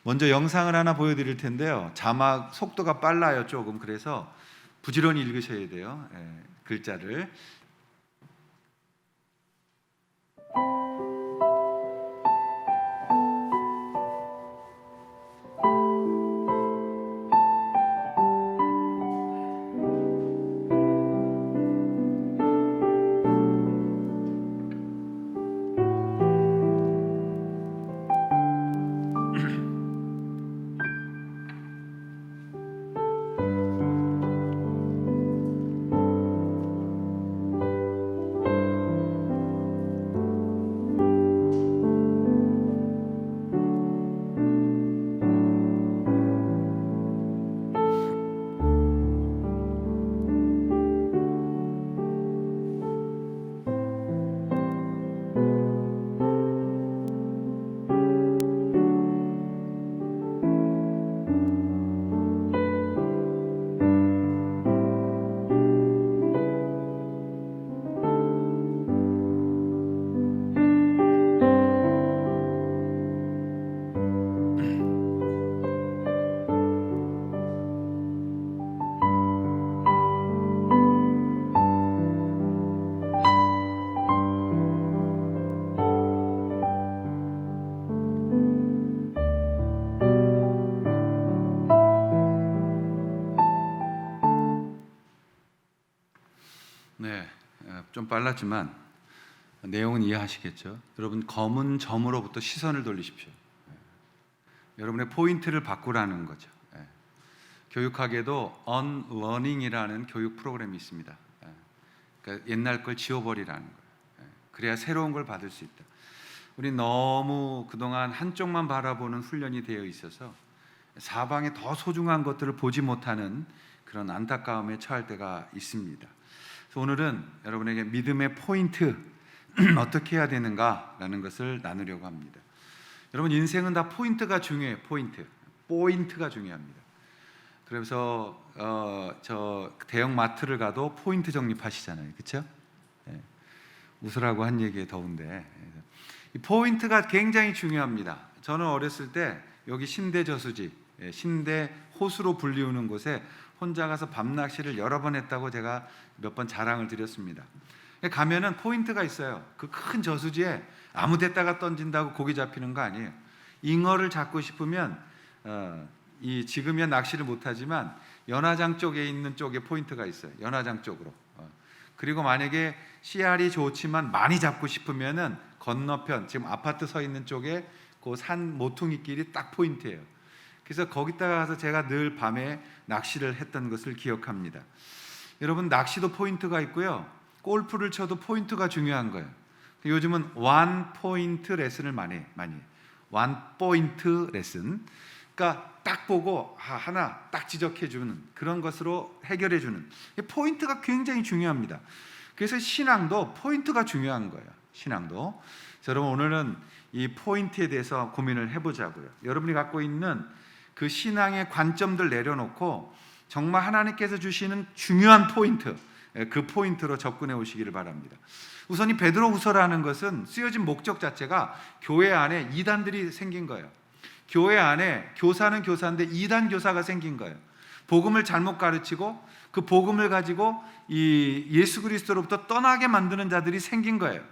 먼저 영상을 하나 보여드릴 텐데요. 자막 속도가 빨라요 조금. 그래서 부지런히 읽으셔야 돼요. 글자를. 네, 좀 빨랐지만 내용은 이해하시겠죠? 여러분, 검은 점으로부터 시선을 돌리십시오. 여러분의 포인트를 바꾸라는 거죠. 교육학에도 unlearning이라는 교육 프로그램이 있습니다. 그러니까 옛날 걸 지워버리라는 거예요. 그래야 새로운 걸 받을 수 있다. 우리 너무 그동안 한쪽만 바라보는 훈련이 되어 있어서 사방에 더 소중한 것들을 보지 못하는 그런 안타까움에 처할 때가 있습니다. 그래서 오늘은 여러분에게 믿음의 포인트 어떻게 해야 되는가라는 것을 나누려고 합니다. 여러분, 인생은 다 포인트가 중요해요. 포인트가 중요합니다. 그래서 저 대형 마트를 가도 포인트 적립하시잖아요, 그렇죠? 웃으라고 한 얘기에 더운데 이 포인트가 굉장히 중요합니다. 저는 어렸을 때 여기 신대 저수지, 신대 호수로 불리우는 곳에 혼자 가서 밤낚시를 여러 번 했다고 제가 몇 번 자랑을 드렸습니다. 가면은 포인트가 있어요. 그 큰 저수지에 아무 데다가 던진다고 고기 잡히는 거 아니에요. 잉어를 잡고 싶으면 지금이야 낚시를 못하지만 연화장 쪽에 있는 쪽에 포인트가 있어요. 연화장 쪽으로. 그리고 만약에 씨알이 좋지만 많이 잡고 싶으면은 건너편, 지금 아파트 서 있는 쪽에 그 산 모퉁이길이 딱 포인트예요. 그래서 거기다가 가서 제가 늘 밤에 낚시를 했던 것을 기억합니다. 여러분, 낚시도 포인트가 있고요. 골프를 쳐도 포인트가 중요한 거예요. 요즘은 원 포인트 레슨을 많이 해요. 원 포인트 레슨. 그러니까 딱 보고 하나 딱 지적해 주는 그런 것으로 해결해 주는 포인트가 굉장히 중요합니다. 그래서 신앙도 포인트가 중요한 거예요. 신앙도. 여러분, 오늘은 이 포인트에 대해서 고민을 해보자고요. 여러분이 갖고 있는 그 신앙의 관점들 내려놓고 정말 하나님께서 주시는 중요한 포인트, 그 포인트로 접근해 오시기를 바랍니다. 우선 이 베드로후서라는 것은 쓰여진 목적 자체가 교회 안에 이단들이 생긴 거예요. 교회 안에 교사는 교사인데 이단 교사가 생긴 거예요. 복음을 잘못 가르치고 그 복음을 가지고 이 예수 그리스도로부터 떠나게 만드는 자들이 생긴 거예요.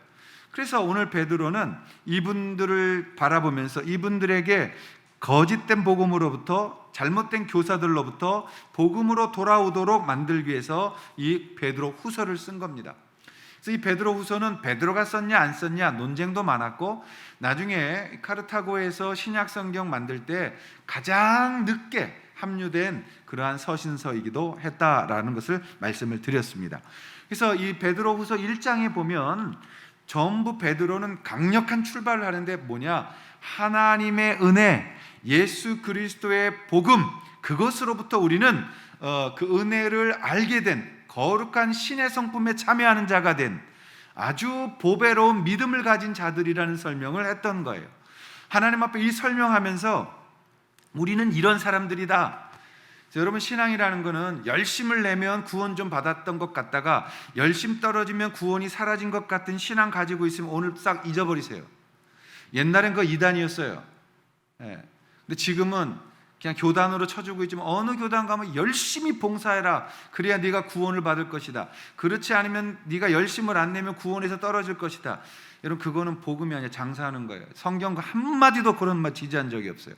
그래서 오늘 베드로는 이분들을 바라보면서 이분들에게 거짓된 복음으로부터, 잘못된 교사들로부터 복음으로 돌아오도록 만들기 위해서 이 베드로 후서를 쓴 겁니다. 그래서 이 베드로 후서는 베드로가 썼냐 안 썼냐 논쟁도 많았고, 나중에 카르타고에서 신약 성경 만들 때 가장 늦게 합류된 그러한 서신서이기도 했다라는 것을 말씀을 드렸습니다. 그래서 이 베드로 후서 1장에 보면 전부 베드로는 강력한 출발을 하는데 뭐냐? 하나님의 은혜, 예수 그리스도의 복음, 그것으로부터 우리는 그 은혜를 알게 된, 거룩한 신의 성품에 참여하는 자가 된 아주 보배로운 믿음을 가진 자들이라는 설명을 했던 거예요. 하나님 앞에 이 설명하면서 우리는 이런 사람들이다. 여러분, 신앙이라는 거는 열심을 내면 구원 좀 받았던 것 같다가 열심 떨어지면 구원이 사라진 것 같은 신앙 가지고 있으면 오늘 싹 잊어버리세요. 옛날엔 그거 이단이었어요. 근데 지금은 그냥 교단으로 쳐주고 있지만 어느 교단 가면 열심히 봉사해라. 그래야 네가 구원을 받을 것이다. 그렇지 않으면 네가 열심을 안 내면 구원에서 떨어질 것이다. 여러분, 그거는 복음이 아니라 장사하는 거예요. 성경 한마디도 그런 말 지지한 적이 없어요.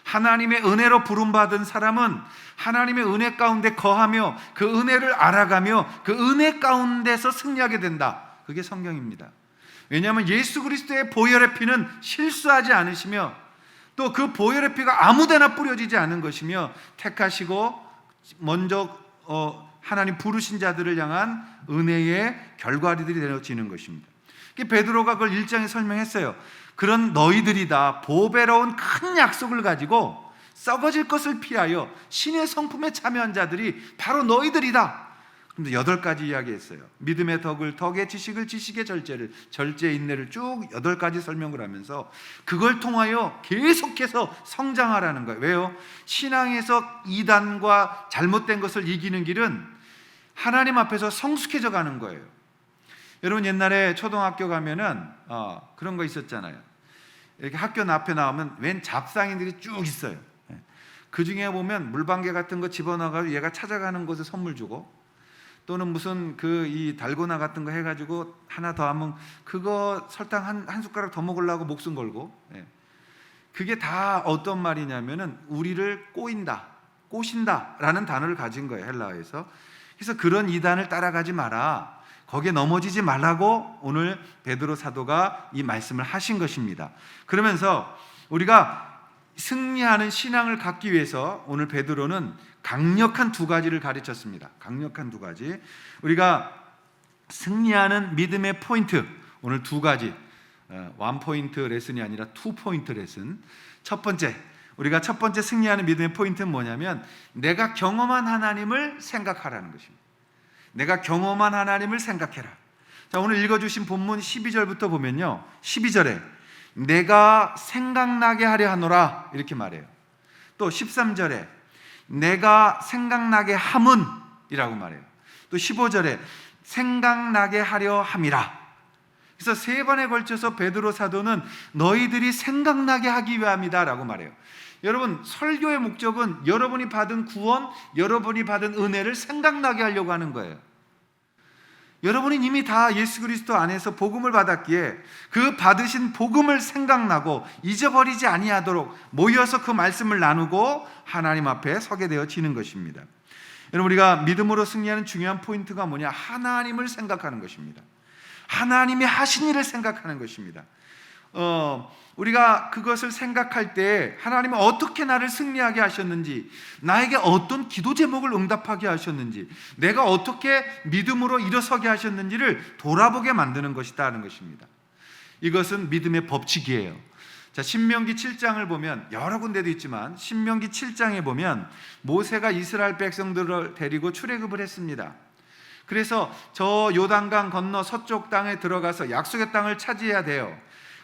하나님의 은혜로 부름받은 사람은 하나님의 은혜 가운데 거하며 그 은혜를 알아가며 그 은혜 가운데서 승리하게 된다. 그게 성경입니다. 왜냐하면 예수 그리스도의 보혈의 피는 실수하지 않으시며 또 그 보혈의 피가 아무데나 뿌려지지 않은 것이며 택하시고 먼저 하나님 부르신 자들을 향한 은혜의 결과들이 되어지는 것입니다. 베드로가 그걸 1장에 설명했어요. 그런 너희들이다. 보배로운 큰 약속을 가지고 썩어질 것을 피하여 신의 성품에 참여한 자들이 바로 너희들이다. 그런데 8가지 이야기했어요. 믿음의 덕을, 덕의 지식을, 지식의 절제를, 절제의 인내를 쭉 8가지 설명을 하면서 그걸 통하여 계속해서 성장하라는 거예요. 왜요? 신앙에서 이단과 잘못된 것을 이기는 길은 하나님 앞에서 성숙해져 가는 거예요. 여러분, 옛날에 초등학교 가면은 그런 거 있었잖아요. 이렇게 학교 앞에 나오면 웬 잡상인들이 쭉 있어요. 그 중에 보면 물방개 같은 거 집어넣어가지고 얘가 찾아가는 곳에 선물 주고, 또는 무슨 이 달고나 같은 거 해가지고 하나 더 하면 그거 설탕 한 숟가락 더 먹으려고 목숨 걸고. 그게 다 어떤 말이냐면은 우리를 꼬신다라는 단어를 가진 거예요, 헬라어에서. 그래서 그런 이단을 따라가지 마라, 거기에 넘어지지 말라고 오늘 베드로 사도가 이 말씀을 하신 것입니다. 그러면서 우리가 승리하는 신앙을 갖기 위해서 오늘 베드로는 강력한 2가지를 가르쳤습니다. 강력한 2가지. 우리가 승리하는 믿음의 포인트, 오늘 2가지, 1포인트 레슨이 아니라 2포인트 레슨. 첫 번째, 우리가 첫 번째 승리하는 믿음의 포인트는 뭐냐면 내가 경험한 하나님을 생각하라는 것입니다. 내가 경험한 하나님을 생각해라. 자, 오늘 읽어주신 본문 12절부터 보면요, 12절에 내가 생각나게 하려 하노라 이렇게 말해요. 또 13절에 내가 생각나게 함은 이라고 말해요. 또 15절에 생각나게 하려 함이라. 그래서 3번에 걸쳐서 베드로 사도는 너희들이 생각나게 하기 위함이다 라고 말해요. 여러분, 설교의 목적은 여러분이 받은 구원, 여러분이 받은 은혜를 생각나게 하려고 하는 거예요. 여러분이 이미 다 예수 그리스도 안에서 복음을 받았기에 그 받으신 복음을 생각나고 잊어버리지 아니하도록 모여서 그 말씀을 나누고 하나님 앞에 서게 되어지는 것입니다. 여러분, 우리가 믿음으로 승리하는 중요한 포인트가 뭐냐? 하나님을 생각하는 것입니다. 하나님이 하신 일을 생각하는 것입니다. 우리가 그것을 생각할 때 하나님은 어떻게 나를 승리하게 하셨는지, 나에게 어떤 기도 제목을 응답하게 하셨는지, 내가 어떻게 믿음으로 일어서게 하셨는지를 돌아보게 만드는 것이다 하는 것입니다. 이것은 믿음의 법칙이에요. 자, 신명기 7장을 보면 여러 군데도 있지만 신명기 7장에 보면 모세가 이스라엘 백성들을 데리고 출애굽을 했습니다. 그래서 저 요단강 건너 서쪽 땅에 들어가서 약속의 땅을 차지해야 돼요.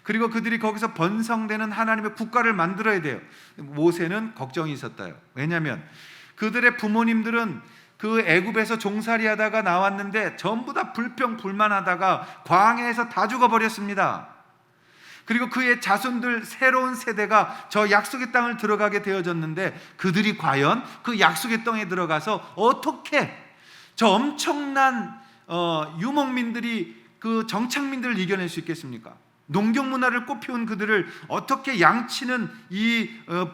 그리고 그들이 거기서 번성되는 하나님의 국가를 만들어야 돼요. 모세는 걱정이 있었대요. 왜냐하면 그들의 부모님들은 그 애굽에서 종살이 하다가 나왔는데 전부 다 불평불만하다가 광야에서 다 죽어버렸습니다. 그리고 그의 자손들 새로운 세대가 저 약속의 땅을 들어가게 되어졌는데 그들이 과연 그 약속의 땅에 들어가서 어떻게 저 엄청난 유목민들이 그 정착민들을 이겨낼 수 있겠습니까? 농경 문화를 꽃피운 그들을 어떻게 양치는 이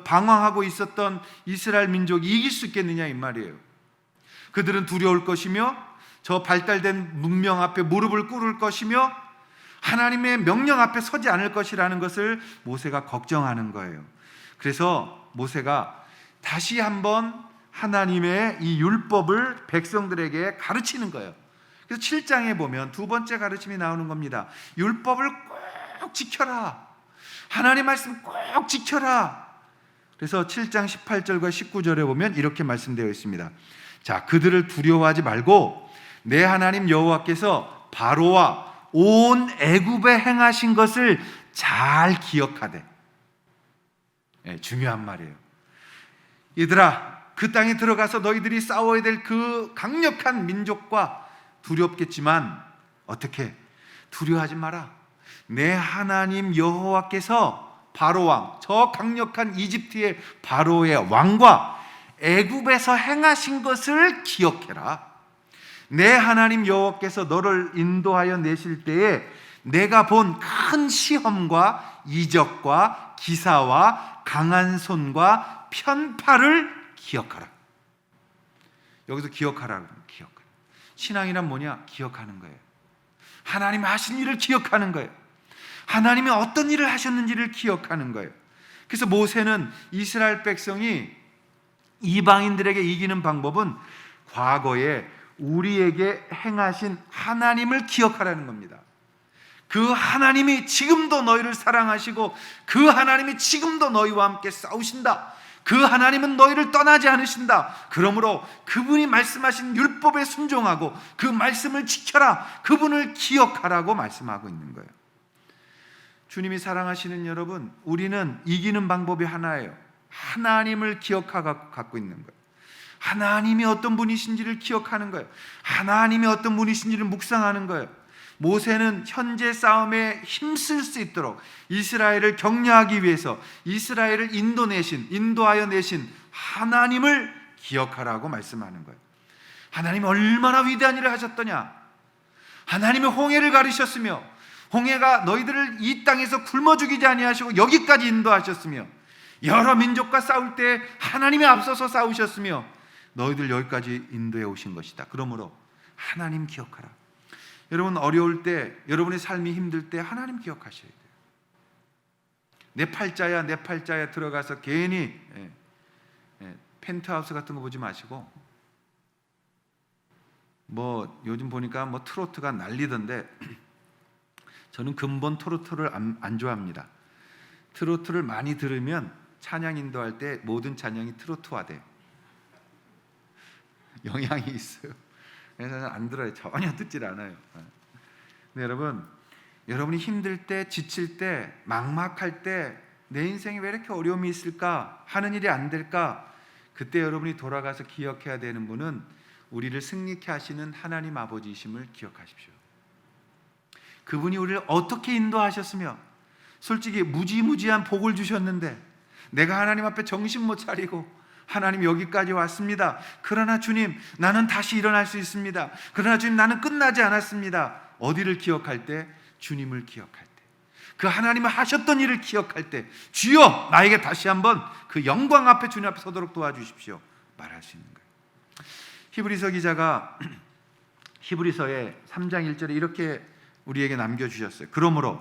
방황하고 있었던 이스라엘 민족이 이길 수 있겠느냐 이 말이에요. 그들은 두려울 것이며 저 발달된 문명 앞에 무릎을 꿇을 것이며 하나님의 명령 앞에 서지 않을 것이라는 것을 모세가 걱정하는 거예요. 그래서 모세가 다시 한번 하나님의 이 율법을 백성들에게 가르치는 거예요. 그래서 7장에 보면 2번째 가르침이 나오는 겁니다. 율법을 꼭 지켜라. 하나님 말씀 꼭 지켜라. 그래서 7장 18절과 19절에 보면 이렇게 말씀되어 있습니다. 자, 그들을 두려워하지 말고 내 하나님 여호와께서 바로와 온 애굽에 행하신 것을 잘 기억하되. 중요한 말이에요. 얘들아, 그 땅에 들어가서 너희들이 싸워야 될 그 강력한 민족과 두렵겠지만 어떻게? 두려워하지 마라. 내 하나님 여호와께서 바로 왕, 저 강력한 이집트의 바로의 왕과 애굽에서 행하신 것을 기억해라. 내 하나님 여호와께서 너를 인도하여 내실 때에 내가 본 큰 시험과 이적과 기사와 강한 손과 편파를 기억하라. 여기서 기억하라. 기억하라. 신앙이란 뭐냐? 기억하는 거예요. 하나님 하신 일을 기억하는 거예요. 하나님이 어떤 일을 하셨는지를 기억하는 거예요. 그래서 모세는 이스라엘 백성이 이방인들에게 이기는 방법은 과거에 우리에게 행하신 하나님을 기억하라는 겁니다. 그 하나님이 지금도 너희를 사랑하시고 그 하나님이 지금도 너희와 함께 싸우신다. 그 하나님은 너희를 떠나지 않으신다. 그러므로 그분이 말씀하신 율법에 순종하고 그 말씀을 지켜라. 그분을 기억하라고 말씀하고 있는 거예요. 주님이 사랑하시는 여러분, 우리는 이기는 방법이 하나예요. 하나님을 기억하고 갖고 있는 거예요. 하나님이 어떤 분이신지를 기억하는 거예요. 하나님이 어떤 분이신지를 묵상하는 거예요. 모세는 현재 싸움에 힘쓸 수 있도록 이스라엘을 격려하기 위해서 이스라엘을 인도하여 내신 하나님을 기억하라고 말씀하는 거예요. 하나님이 얼마나 위대한 일을 하셨더냐. 하나님이 홍해를 가르셨으며 홍해가 너희들을 이 땅에서 굶어 죽이지 아니하시고 여기까지 인도하셨으며 여러 민족과 싸울 때 하나님이 앞서서 싸우셨으며 너희들 여기까지 인도해 오신 것이다. 그러므로 하나님 기억하라. 여러분 어려울 때, 여러분의 삶이 힘들 때 하나님 기억하셔야 돼요. 내 팔자야 들어가서 괜히 펜트하우스 같은 거 보지 마시고, 뭐 요즘 보니까 뭐 트로트가 난리던데 저는 근본 트로트를 안 좋아합니다. 트로트를 많이 들으면 찬양 인도할 때 모든 찬양이 트로트화돼요. 영향이 있어요. 그래서 저는 안 들어요. 전혀 듣질 않아요. 근데 여러분이 힘들 때, 지칠 때, 막막할 때 내 인생에 왜 이렇게 어려움이 있을까? 하는 일이 안 될까? 그때 여러분이 돌아가서 기억해야 되는 분은 우리를 승리케 하시는 하나님 아버지이심을 기억하십시오. 그분이 우리를 어떻게 인도하셨으며 솔직히 무지무지한 복을 주셨는데 내가 하나님 앞에 정신 못 차리고 하나님 여기까지 왔습니다. 그러나 주님 나는 다시 일어날 수 있습니다. 그러나 주님 나는 끝나지 않았습니다. 어디를 기억할 때? 주님을 기억할 때, 그 하나님이 하셨던 일을 기억할 때 주여 나에게 다시 한번 그 영광 앞에 주님 앞에 서도록 도와주십시오 말할 수 있는 거예요. 히브리서 기자가 히브리서의 3장 1절에 이렇게 우리에게 남겨주셨어요. 그러므로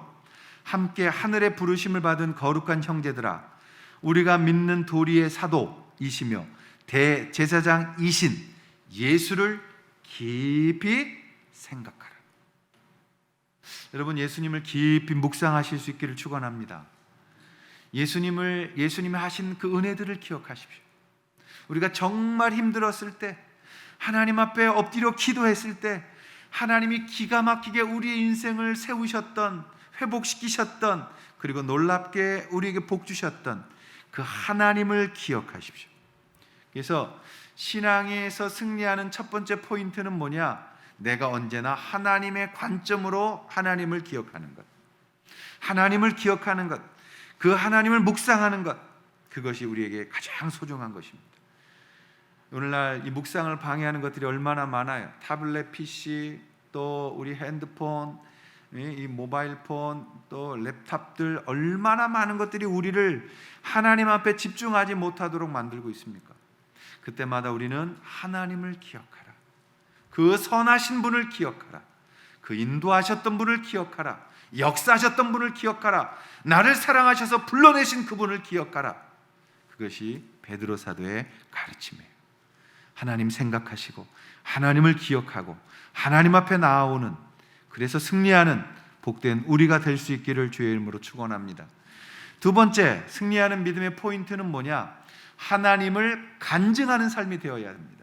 함께 하늘의 부르심을 받은 거룩한 형제들아, 우리가 믿는 도리의 사도이시며 대제사장이신 예수를 깊이 생각하라. 여러분 예수님을 깊이 묵상하실 수 있기를 축원합니다. 예수님이 하신 그 은혜들을 기억하십시오. 우리가 정말 힘들었을 때, 하나님 앞에 엎드려 기도했을 때 하나님이 기가 막히게 우리의 인생을 세우셨던, 회복시키셨던, 그리고 놀랍게 우리에게 복 주셨던 그 하나님을 기억하십시오. 그래서 신앙에서 승리하는 첫 번째 포인트는 뭐냐? 내가 언제나 하나님의 관점으로 하나님을 기억하는 것, 하나님을 기억하는 것, 그 하나님을 묵상하는 것, 그것이 우리에게 가장 소중한 것입니다. 오늘날 이 묵상을 방해하는 것들이 얼마나 많아요. 타블렛 PC, 또 우리 핸드폰, 이 모바일폰, 또 랩탑들, 얼마나 많은 것들이 우리를 하나님 앞에 집중하지 못하도록 만들고 있습니까? 그때마다 우리는 하나님을 기억하라. 그 선하신 분을 기억하라. 그 인도하셨던 분을 기억하라. 역사하셨던 분을 기억하라. 나를 사랑하셔서 불러내신 그분을 기억하라. 그것이 베드로 사도의 가르침이에요. 하나님 생각하시고 하나님을 기억하고 하나님 앞에 나아오는, 그래서 승리하는 복된 우리가 될 수 있기를 주의 이름으로 축원합니다. 두 번째 승리하는 믿음의 포인트는 뭐냐? 하나님을 간증하는 삶이 되어야 합니다.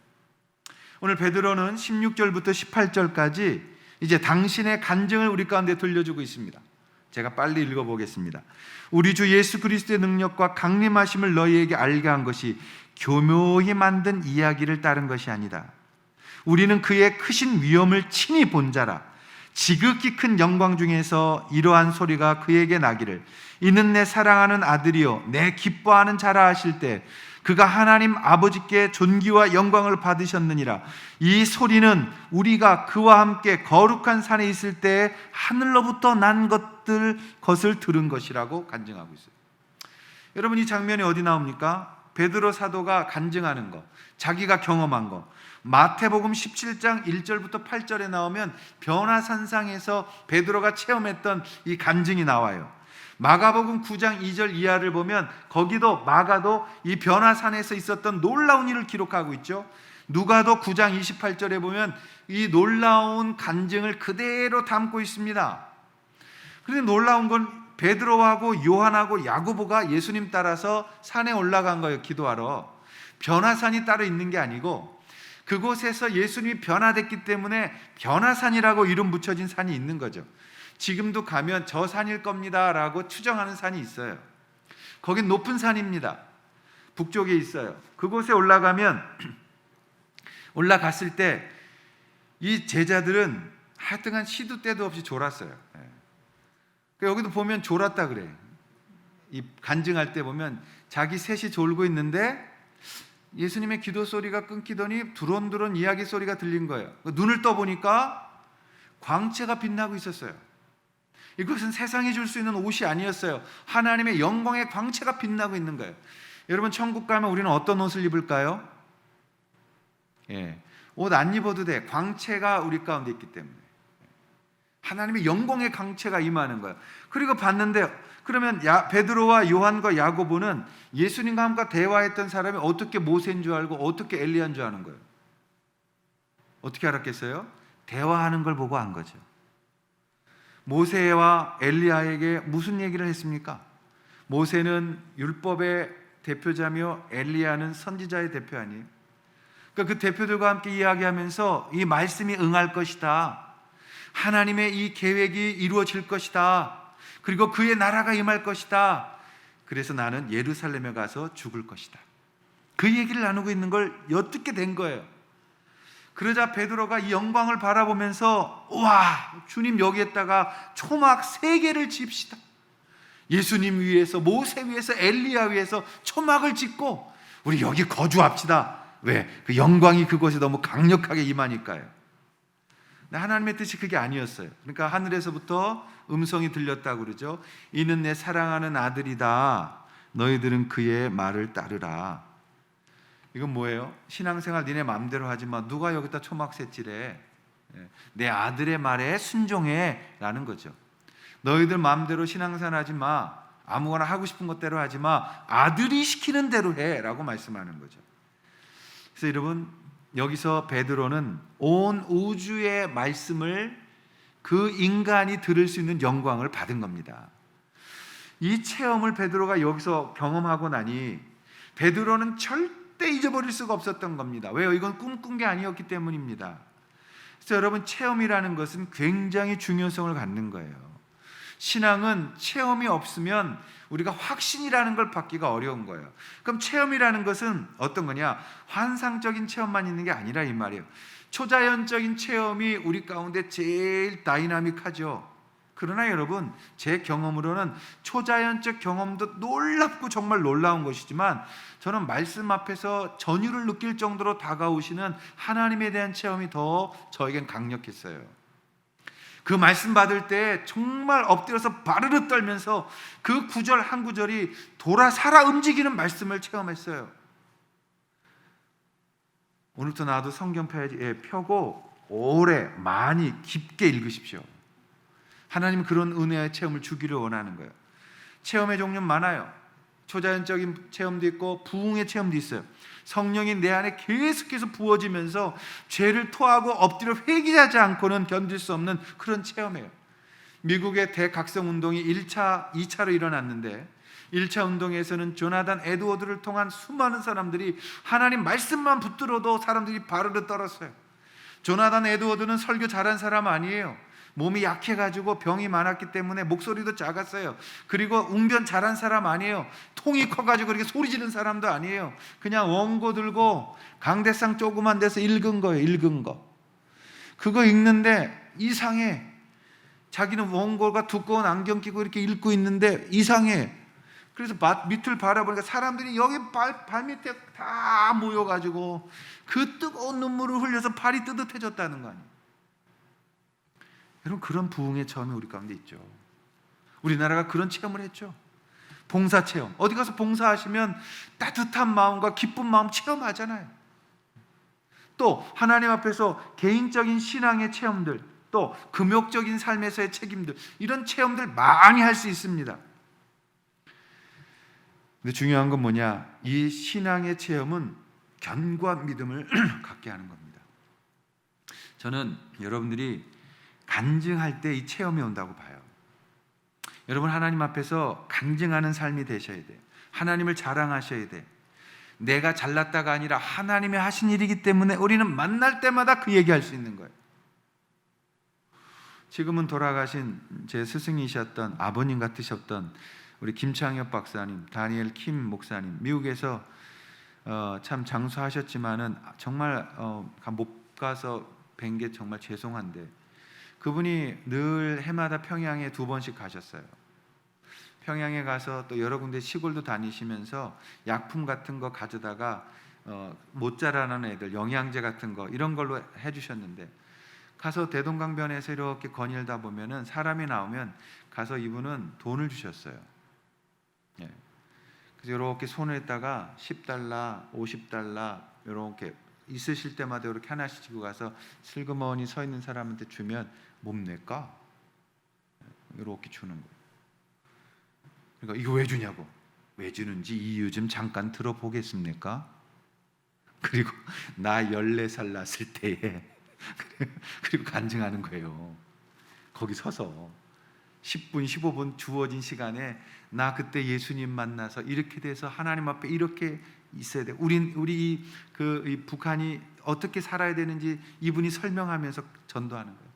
오늘 베드로는 16절부터 18절까지 이제 당신의 간증을 우리 가운데 들려주고 있습니다. 제가 빨리 읽어보겠습니다. 우리 주 예수 그리스도의 능력과 강림하심을 너희에게 알게 한 것이 교묘히 만든 이야기를 따른 것이 아니다. 우리는 그의 크신 위엄을 친히 본 자라. 지극히 큰 영광 중에서 이러한 소리가 그에게 나기를 이는 내 사랑하는 아들이요 내 기뻐하는 자라 하실 때 그가 하나님 아버지께 존귀와 영광을 받으셨느니라. 이 소리는 우리가 그와 함께 거룩한 산에 있을 때 하늘로부터 난 것을 들은 것이라고 간증하고 있어요. 여러분, 이 장면이 어디 나옵니까? 베드로 사도가 간증하는 거, 자기가 경험한 거. 마태복음 17장 1절부터 8절에 나오면 변화산상에서 베드로가 체험했던 이 간증이 나와요. 마가복음 9장 2절 이하를 보면 거기도 마가도 이 변화산에서 있었던 놀라운 일을 기록하고 있죠. 누가도 9장 28절에 보면 이 놀라운 간증을 그대로 담고 있습니다. 그런데 놀라운 건 베드로하고 요한하고 야고보가 예수님 따라서 산에 올라간 거예요. 기도하러. 변화산이 따로 있는 게 아니고 그곳에서 예수님이 변화됐기 때문에 변화산이라고 이름 붙여진 산이 있는 거죠. 지금도 가면 저 산일 겁니다 라고 추정하는 산이 있어요. 거긴 높은 산입니다. 북쪽에 있어요. 그곳에 올라갔을 때 이 제자들은 하여튼간 시도 때도 없이 졸았어요. 여기도 보면 졸았다 그래. 이 간증할 때 보면 자기 셋이 졸고 있는데 예수님의 기도 소리가 끊기더니 두런두런 이야기 소리가 들린 거예요. 눈을 떠보니까 광채가 빛나고 있었어요. 이것은 세상이 줄 수 있는 옷이 아니었어요. 하나님의 영광의 광채가 빛나고 있는 거예요. 여러분, 천국 가면 우리는 어떤 옷을 입을까요? 옷 안 입어도 돼. 광채가 우리 가운데 있기 때문에. 하나님의 영광의 광채가 임하는 거예요. 그리고 봤는데 그러면 베드로와 요한과 야고보는 예수님과 함께 대화했던 사람이 어떻게 모세인 줄 알고 어떻게 엘리야인 줄 아는 거예요? 어떻게 알았겠어요? 대화하는 걸 보고 안 거죠. 모세와 엘리야에게 무슨 얘기를 했습니까? 모세는 율법의 대표자며 엘리야는 선지자의 대표 아니에요? 그러니까 그 대표들과 함께 이야기하면서 이 말씀이 응할 것이다. 하나님의 이 계획이 이루어질 것이다. 그리고 그의 나라가 임할 것이다. 그래서 나는 예루살렘에 가서 죽을 것이다. 그 얘기를 나누고 있는 걸 엿듣게 된 거예요. 그러자 베드로가 이 영광을 바라보면서 와, 주님 여기에다가 초막 3개를 집시다. 예수님 위에서, 모세 위에서, 엘리야 위에서 초막을 짓고 우리 여기 거주합시다. 왜? 그 영광이 그곳에 너무 강력하게 임하니까요. 하나님의 뜻이 그게 아니었어요. 그러니까 하늘에서부터 음성이 들렸다고 그러죠. 이는 내 사랑하는 아들이다. 너희들은 그의 말을 따르라. 이건 뭐예요? 신앙생활 니네 마음대로 하지 마. 누가 여기다 초막새찌래. 내 아들의 말에 순종해 라는 거죠. 너희들 마음대로 신앙생활 하지 마. 아무거나 하고 싶은 것대로 하지 마. 아들이 시키는 대로 해 라고 말씀하는 거죠. 그래서 여러분, 여기서 베드로는 온 우주의 말씀을 그 인간이 들을 수 있는 영광을 받은 겁니다. 이 체험을 베드로가 여기서 경험하고 나니 베드로는 절대 잊어버릴 수가 없었던 겁니다. 왜요? 이건 꿈꾼 게 아니었기 때문입니다. 그래서 여러분, 체험이라는 것은 굉장히 중요성을 갖는 거예요. 신앙은 체험이 없으면 우리가 확신이라는 걸 받기가 어려운 거예요. 그럼 체험이라는 것은 어떤 거냐? 환상적인 체험만 있는 게 아니라 이 말이에요. 초자연적인 체험이 우리 가운데 제일 다이나믹하죠. 그러나 여러분, 제 경험으로는 초자연적 경험도 놀랍고 정말 놀라운 것이지만 저는 말씀 앞에서 전율을 느낄 정도로 다가오시는 하나님에 대한 체험이 더 저에겐 강력했어요. 그 말씀 받을 때 정말 엎드려서 바르르 떨면서 그 구절 한 구절이 돌아 살아 움직이는 말씀을 체험했어요. 오늘부터 나도 성경 펴고 오래 많이 깊게 읽으십시오. 하나님 그런 은혜의 체험을 주기를 원하는 거예요. 체험의 종류는 많아요. 초자연적인 체험도 있고 부흥의 체험도 있어요. 성령이 내 안에 계속해서 부어지면서 죄를 토하고 엎드려 회개하지 않고는 견딜 수 없는 그런 체험이에요. 미국의 대각성운동이 1차, 2차로 일어났는데 1차 운동에서는 조나단 에드워드를 통한 수많은 사람들이 하나님 말씀만 붙들어도 사람들이 바르르 떨었어요. 조나단 에드워드는 설교 잘한 사람 아니에요. 몸이 약해가지고 병이 많았기 때문에 목소리도 작았어요. 그리고 웅변 잘한 사람 아니에요. 통이 커가지고 이렇게 소리 지르는 사람도 아니에요. 그냥 원고 들고 강대상 조그만 데서 읽은 거예요. 읽은 거. 그거 읽는데 이상해. 자기는 원고가 두꺼운 안경 끼고 이렇게 읽고 있는데 이상해. 그래서 밑을 바라보니까 사람들이 여기 발밑에 다 모여가지고 그 뜨거운 눈물을 흘려서 발이 뜨뜻해졌다는 거 아니에요. 여러분, 그런 부흥의 처음이 우리 가운데 있죠. 우리나라가 그런 체험을 했죠. 봉사 체험. 어디 가서 봉사하시면 따뜻한 마음과 기쁜 마음 체험하잖아요. 또 하나님 앞에서 개인적인 신앙의 체험들, 또 금욕적인 삶에서의 책임들, 이런 체험들 많이 할 수 있습니다. 근데 중요한 건 뭐냐? 이 신앙의 체험은 견고한 믿음을 갖게 하는 겁니다. 저는 여러분들이 간증할 때 이 체험이 온다고 봐요. 여러분, 하나님 앞에서 간증하는 삶이 되셔야 돼요. 하나님을 자랑하셔야 돼. 내가 잘났다가 아니라 하나님이 하신 일이기 때문에 우리는 만날 때마다 그 얘기할 수 있는 거예요. 지금은 돌아가신 제 스승이셨던, 아버님 같으셨던 우리 김창엽 박사님, 다니엘 킴 목사님, 미국에서 참 장수하셨지만은 정말 못 가서 뵌 게 정말 죄송한데, 그분이 늘 해마다 평양에 2번씩 가셨어요. 평양에 가서 또 여러 군데 시골도 다니시면서 약품 같은 거 가져다가 못 자라는 애들 영양제 같은 거 이런 걸로 해주셨는데, 가서 대동강변에서 이렇게 거닐다 보면은 사람이 나오면 가서 이분은 돈을 주셨어요. 예. 그래서 이렇게 손에다가 10달러, 50달러 이렇게 있으실 때마다 이렇게 하나씩 쥐고 가서 슬그머니 서 있는 사람한테 주면 뭡니까? 이렇게 주는 거예요. 그러니까 이거 왜 주냐고. 왜 주는지 이유 좀 잠깐 들어보겠습니까? 그리고 나 14살 났을 때에 그리고 간증하는 거예요. 거기 서서 10분, 15분 주어진 시간에 나 그때 예수님 만나서 이렇게 돼서 하나님 앞에 이렇게 있어야 돼. 우리 이 북한이 어떻게 살아야 되는지 이분이 설명하면서 전도하는 거예요.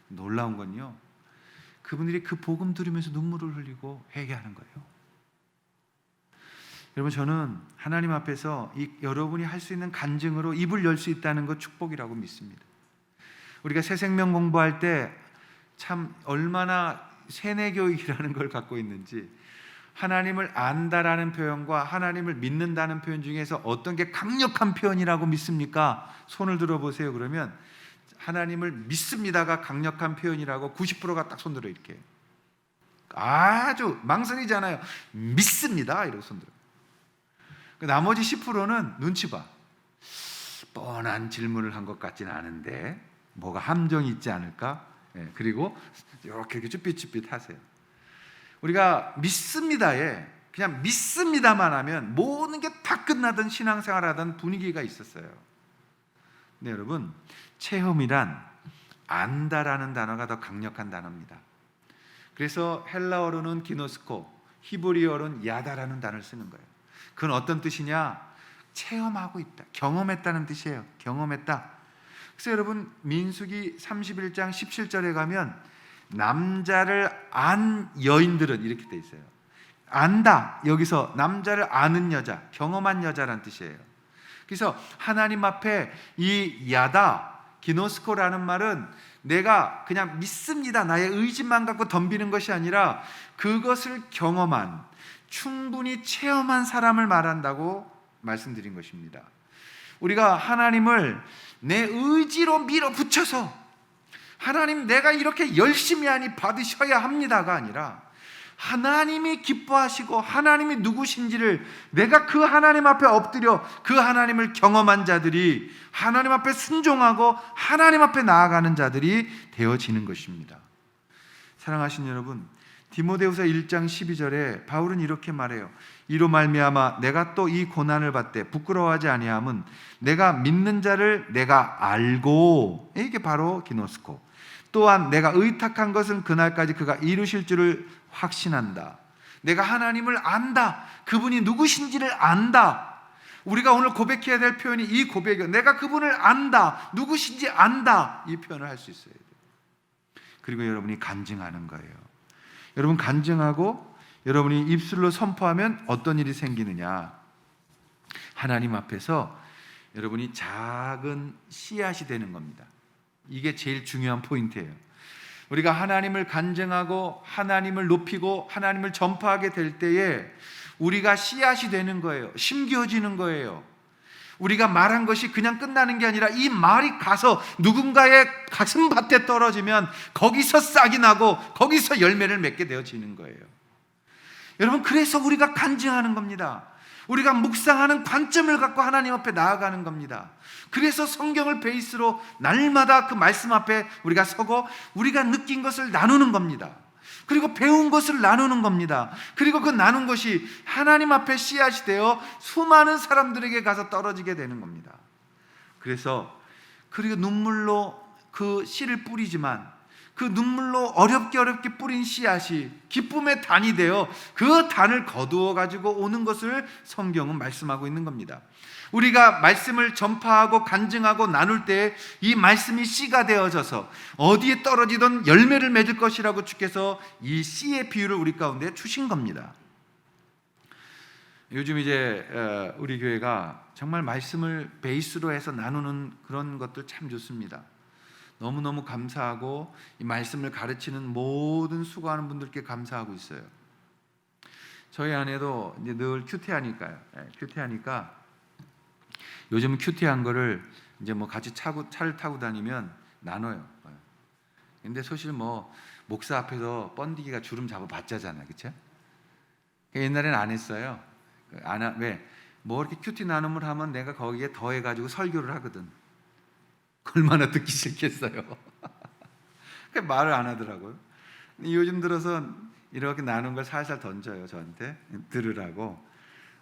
놀라운 건요, 그분들이 그 복음 들으면서 눈물을 흘리고 회개하는 거예요. 여러분, 저는 하나님 앞에서 여러분이 할 수 있는 간증으로 입을 열 수 있다는 것 축복이라고 믿습니다. 우리가 새 생명 공부할 때 참 얼마나 세뇌교육이라는 걸 갖고 있는지, 하나님을 안다라는 표현과 하나님을 믿는다는 표현 중에서 어떤 게 강력한 표현이라고 믿습니까? 손을 들어보세요. 그러면 하나님을 믿습니다가 강력한 표현이라고 90%가 딱 손들어 이렇게. 아주 망설이잖아요. 믿습니다 이러고 손들어. 나머지 10%는 눈치 봐. 뻔한 질문을 한 것 같지는 않은데 뭐가 함정이 있지 않을까? 예, 그리고 이렇게 쭈삣쭈삣 하세요. 우리가 믿습니다에 그냥 믿습니다만 하면 모든 게 다 끝나던 신앙생활하던 분위기가 있었어요. 네, 여러분, 체험이란 안다라는 단어가 더 강력한 단어입니다. 그래서 헬라어로는 기노스코, 히브리어로는 야다라는 단어를 쓰는 거예요. 그건 어떤 뜻이냐? 체험하고 있다, 경험했다는 뜻이에요. 경험했다. 그래서 여러분, 민수기 31장 17절에 가면 남자를 안 여인들은 이렇게 돼 있어요. 안다, 여기서 남자를 아는 여자, 경험한 여자라는 뜻이에요. 그래서 하나님 앞에 이 야다, 기노스코라는 말은 내가 그냥 믿습니다, 나의 의지만 갖고 덤비는 것이 아니라 그것을 경험한, 충분히 체험한 사람을 말한다고 말씀드린 것입니다. 우리가 하나님을 내 의지로 밀어붙여서 하나님 내가 이렇게 열심히 하니 받으셔야 합니다가 아니라 하나님이 기뻐하시고 하나님이 누구신지를 내가 그 하나님 앞에 엎드려 그 하나님을 경험한 자들이 하나님 앞에 순종하고 하나님 앞에 나아가는 자들이 되어지는 것입니다. 사랑하신 여러분, 디모데후서 1장 12절에 바울은 이렇게 말해요. 이로 말미암아 내가 또 이 고난을 받되 부끄러워하지 아니함은 내가 믿는 자를 내가 알고, 이게 바로 기노스코, 또한 내가 의탁한 것은 그날까지 그가 이루실 줄을 확신한다. 내가 하나님을 안다, 그분이 누구신지를 안다. 우리가 오늘 고백해야 될 표현이 이 고백이에요. 내가 그분을 안다, 누구신지 안다, 이 표현을 할 수 있어야 돼요. 그리고 여러분이 간증하는 거예요. 여러분 간증하고 여러분이 입술로 선포하면 어떤 일이 생기느냐? 하나님 앞에서 여러분이 작은 씨앗이 되는 겁니다. 이게 제일 중요한 포인트예요. 우리가 하나님을 간증하고 하나님을 높이고 하나님을 전파하게 될 때에 우리가 씨앗이 되는 거예요. 심겨지는 거예요. 우리가 말한 것이 그냥 끝나는 게 아니라 이 말이 가서 누군가의 가슴밭에 떨어지면 거기서 싹이 나고 거기서 열매를 맺게 되어지는 거예요. 여러분, 그래서 우리가 간증하는 겁니다. 우리가 묵상하는 관점을 갖고 하나님 앞에 나아가는 겁니다. 그래서 성경을 베이스로 날마다 그 말씀 앞에 우리가 서고 우리가 느낀 것을 나누는 겁니다. 그리고 배운 것을 나누는 겁니다. 그리고 그 나눈 것이 하나님 앞에 씨앗이 되어 수많은 사람들에게 가서 떨어지게 되는 겁니다. 그래서 그리고 눈물로 그 씨를 뿌리지만 그 눈물로 어렵게 뿌린 씨앗이 기쁨의 단이 되어 그 단을 거두어 가지고 오는 것을 성경은 말씀하고 있는 겁니다. 우리가 말씀을 전파하고 간증하고 나눌 때 이 말씀이 씨가 되어져서 어디에 떨어지던 열매를 맺을 것이라고 주께서 이 씨의 비유를 우리 가운데 주신 겁니다. 요즘 이제 우리 교회가 정말 말씀을 베이스로 해서 나누는 그런 것들 참 좋습니다. 너무너무 감사하고 이 말씀을 가르치는 모든 수고하는 분들께 감사하고 있어요. 저희 아내도 이제 늘 큐티하니까요. 큐티하니까 요즘 큐티한 거를 이제 뭐 같이 차를 타고 다니면 나눠요. 근데 사실 뭐 목사 앞에서 번디기가 주름 잡아 봤자잖아요, 그렇죠? 옛날에는 안 했어요. 왜? 뭐 이렇게 큐티 나눔을 하면 내가 거기에 더해가지고 설교를 하거든. 얼마나 듣기 싫겠어요. 말을 안 하더라고요. 요즘 들어서 이렇게 나눈 걸 살살 던져요, 저한테 들으라고.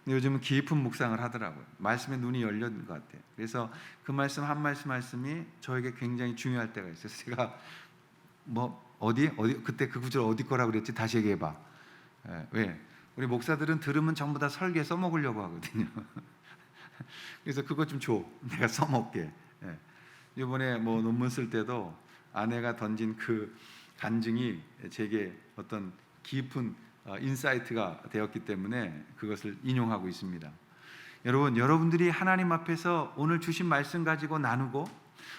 요즘은 깊은 묵상을 하더라고요. 말씀에 눈이 열린 것 같아요. 그래서 그 말씀 한 말씀이 저에게 굉장히 중요할 때가 있어요. 제가 뭐 어디 그때 그 구절 어디 거라고 그랬지? 다시 얘기해봐. 왜? 우리 목사들은 들으면 전부 다 설교에 써먹으려고 하거든요. 그래서 그것 좀 줘. 내가 써먹게. 이번에 뭐 논문 쓸 때도 아내가 던진 그 간증이 제게 어떤 깊은 인사이트가 되었기 때문에 그것을 인용하고 있습니다. 여러분들이 하나님 앞에서 오늘 주신 말씀 가지고 나누고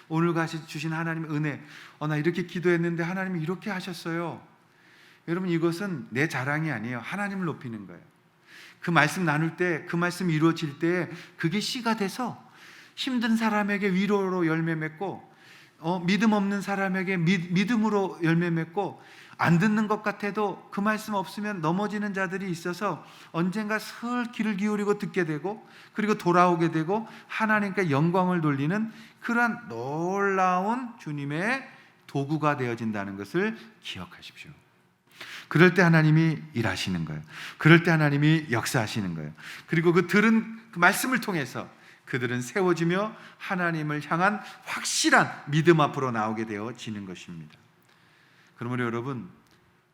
오늘 주신 하나님의 은혜, 나 이렇게 기도했는데 하나님이 이렇게 하셨어요. 여러분, 이것은 내 자랑이 아니에요. 하나님을 높이는 거예요. 그 말씀 나눌 때, 그 말씀이 이루어질 때 그게 씨가 돼서 힘든 사람에게 위로로 열매 맺고 믿음 없는 사람에게 믿음으로 열매 맺고 안 듣는 것 같아도 그 말씀 없으면 넘어지는 자들이 있어서 언젠가 슬 귀를 기울이고 듣게 되고 그리고 돌아오게 되고 하나님께 영광을 돌리는 그러한 놀라운 주님의 도구가 되어진다는 것을 기억하십시오. 그럴 때 하나님이 일하시는 거예요. 그럴 때 하나님이 역사하시는 거예요. 그리고 그 들은 그 말씀을 통해서 그들은 세워지며 하나님을 향한 확실한 믿음 앞으로 나오게 되어지는 것입니다. 그러므로 여러분,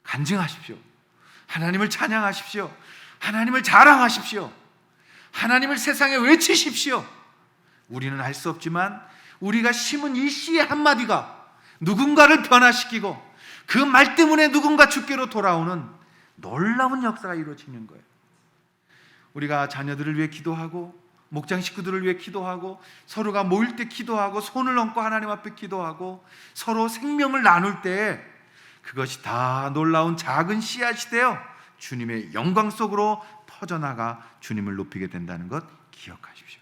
간증하십시오. 하나님을 찬양하십시오. 하나님을 자랑하십시오. 하나님을 세상에 외치십시오. 우리는 알 수 없지만 우리가 심은 이 씨의 한마디가 누군가를 변화시키고 그 말 때문에 누군가 주께로 돌아오는 놀라운 역사가 이루어지는 거예요. 우리가 자녀들을 위해 기도하고 목장 식구들을 위해 기도하고 서로가 모일 때 기도하고 손을 얹고 하나님 앞에 기도하고 서로 생명을 나눌 때 그것이 다 놀라운 작은 씨앗이 되어 주님의 영광 속으로 퍼져나가 주님을 높이게 된다는 것 기억하십시오.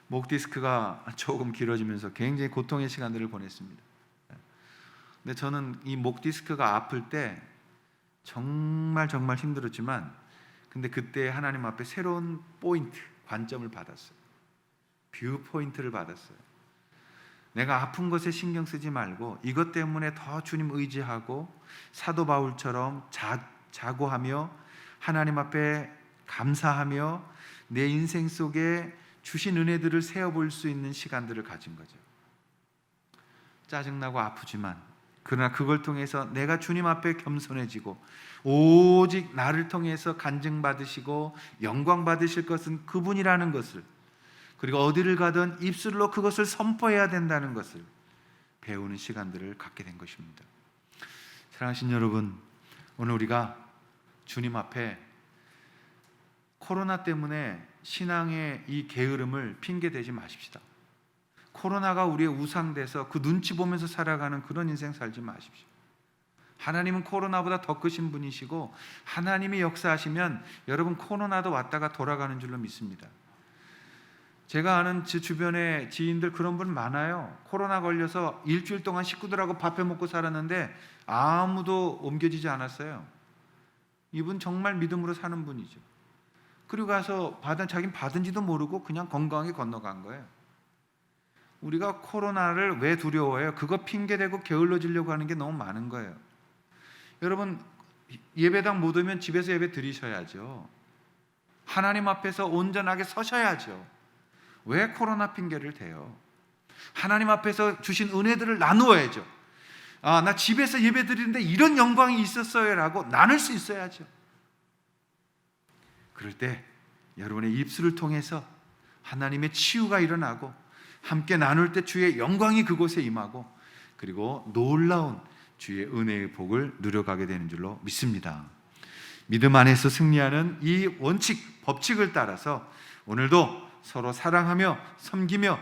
목 디스크가 조금 길어지면서 굉장히 고통의 시간들을 보냈습니다. 근데 저는 이 목 디스크가 아플 때 정말 힘들었지만 근데 그때 하나님 앞에 새로운 포인트, 관점을 받았어요. 뷰 포인트를 받았어요. 내가 아픈 것에 신경 쓰지 말고 이것 때문에 더 주님 의지하고 사도 바울처럼 자고하며 하나님 앞에 감사하며 내 인생 속에 주신 은혜들을 세어볼 수 있는 시간들을 가진 거죠. 짜증나고 아프지만 그러나 그걸 통해서 내가 주님 앞에 겸손해지고 오직 나를 통해서 간증받으시고 영광 받으실 것은 그분이라는 것을, 그리고 어디를 가든 입술로 그것을 선포해야 된다는 것을 배우는 시간들을 갖게 된 것입니다. 사랑하신 여러분, 오늘 우리가 주님 앞에 코로나 때문에 신앙의 이 게으름을 핑계 대지 마십시다. 코로나가 우리의 우상돼서 그 눈치 보면서 살아가는 그런 인생 살지 마십시오. 하나님은 코로나보다 더 크신 분이시고 하나님이 역사하시면 여러분 코로나도 왔다가 돌아가는 줄로 믿습니다. 제가 아는 제 주변에 지인들 그런 분 많아요. 코로나 걸려서 일주일 동안 식구들하고 밥해 먹고 살았는데 아무도 옮겨지지 않았어요. 이분 정말 믿음으로 사는 분이죠. 그리고 가서 자기는 받은지도 모르고 그냥 건강하게 건너간 거예요. 우리가 코로나를 왜 두려워해요? 그거 핑계대고 게을러지려고 하는 게 너무 많은 거예요. 여러분 예배당 못 오면 집에서 예배 드리셔야죠. 하나님 앞에서 온전하게 서셔야죠. 왜 코로나 핑계를 대요? 하나님 앞에서 주신 은혜들을 나누어야죠. 나 집에서 예배 드리는데 이런 영광이 있었어요 라고 나눌 수 있어야죠. 그럴 때 여러분의 입술을 통해서 하나님의 치유가 일어나고 함께 나눌 때 주의 영광이 그곳에 임하고 그리고 놀라운 주의 은혜의 복을 누려가게 되는 줄로 믿습니다. 믿음 안에서 승리하는 이 원칙, 법칙을 따라서 오늘도 서로 사랑하며 섬기며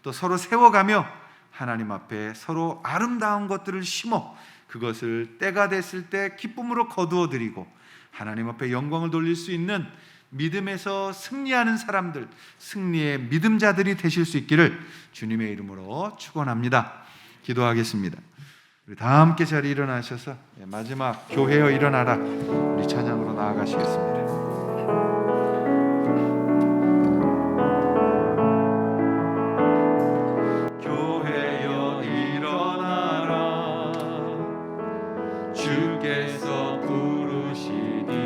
또 서로 세워가며 하나님 앞에 서로 아름다운 것들을 심어 그것을 때가 됐을 때 기쁨으로 거두어 드리고 하나님 앞에 영광을 돌릴 수 있는 믿음에서 승리하는 사람들, 승리의 믿음자들이 되실 수 있기를 주님의 이름으로 축원합니다. 기도하겠습니다. 우리 다 함께 자리에 일어나셔서 마지막 교회여 일어나라 우리 찬양으로 나아가시겠습니다. 교회여 일어나라 주께서 부르시니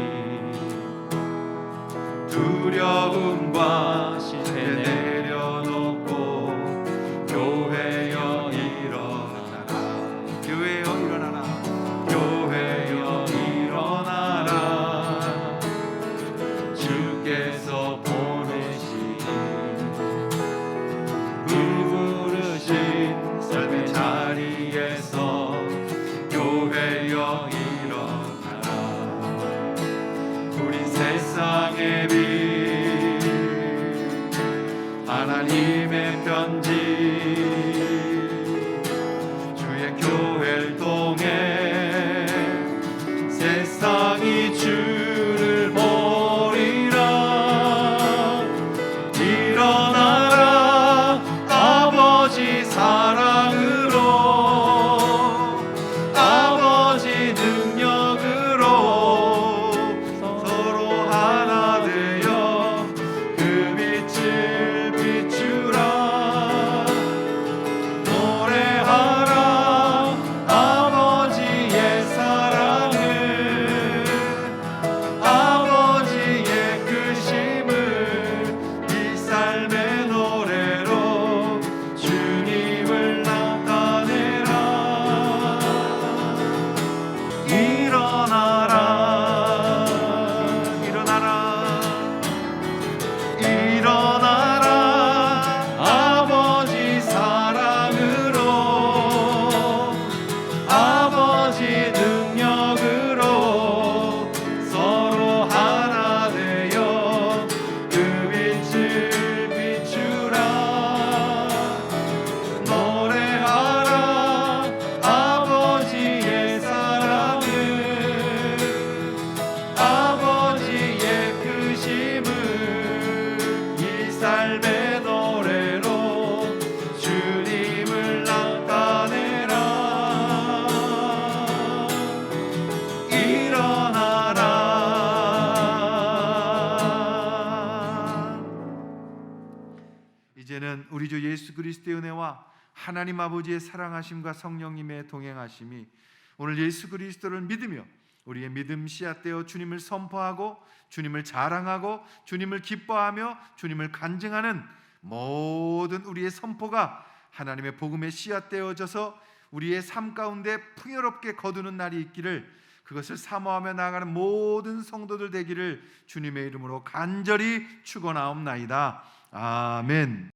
두려움과 시대 내려놓고 교회여 일어나라 교회여 일어나라 교회여 일어나라 주께서 보내시니 부르신 삶의 자리에서 교회여 일어나라 우린 세상의 빛 하나님의 편지 주의 교회를 통해 세상이 주를 보리라 일어나라 아버지 사랑으로 아버지 능력으로 서로 하나 되어 그 빛을 비추라 노래하라 아버지의 사랑을 아버지의 크심을 이 삶의 노래로 주님을 나타내라 일어나라 일어나라 일어나라 아버지 사랑으로 아버지 능력으로 서로 하나 되어 그 빛을 비추라 노래하라 아버지의 사랑을 아버지의 크심을 이 삶의 노래로 주님을 나타내라 일어나라 이제는 우리 주 예수 그리스도의 은혜와 하나님 아버지의 사랑하심과 성령님의 동행하심이 오늘 예수 그리스도를 믿으며 우리의 믿음 씨앗되어 주님을 선포하고 주님을 자랑하고 주님을 기뻐하며 주님을 간증하는 모든 우리의 선포가 하나님의 복음의 씨앗되어져서 우리의 삶 가운데 풍요롭게 거두는 날이 있기를 그것을 사모하며 나아가는 모든 성도들 되기를 주님의 이름으로 간절히 축원하옵나이다. 아멘.